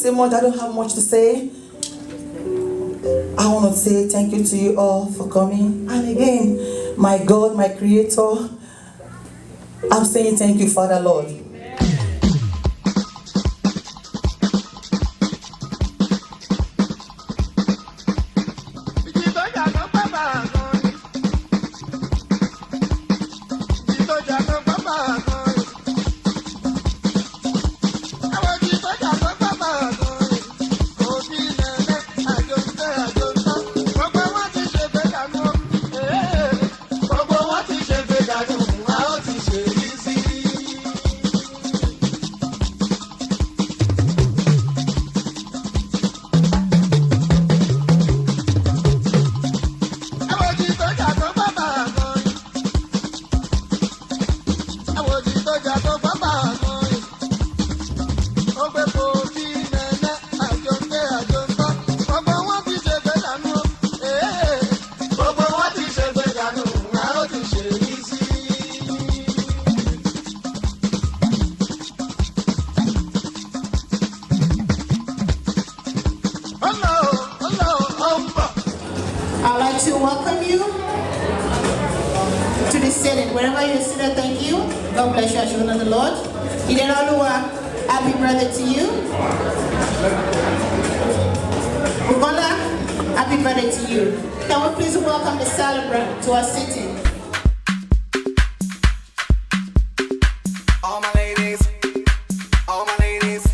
say much. I don't have much to say. I want to say thank you to you all for coming. And again, my God, my Creator, I'm saying thank you, Father Lord. I'd like to welcome you to the setting. Wherever you're seated, thank you. God bless you, children of the Lord. Idenolua, happy birthday to you. Bukola, happy birthday to you. Can we please welcome the celebrant to our sitting? All my ladies, all my ladies.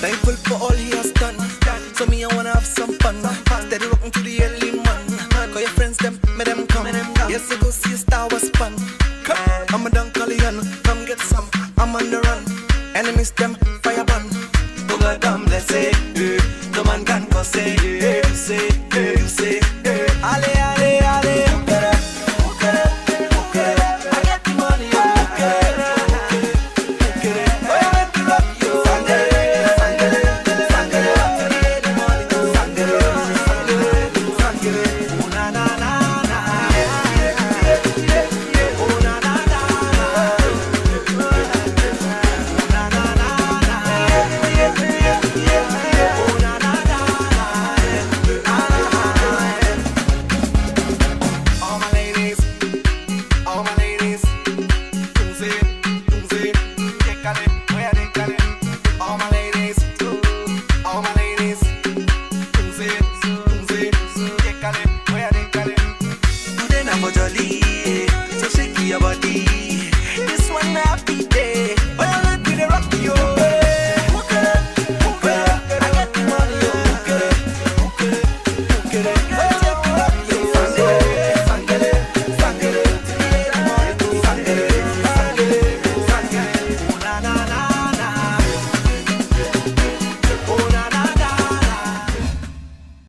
Thankful for all he has done. So me, I wanna have some fun. Steady rocking to the early man. Call your friends, them, make them come. Yes, I go see a Star Wars fun. I'm a Dunkalian, come get some. I'm on the run. Enemies, them, fire burn. Oh God, let's say, no man can go say, you say, you say, Ale,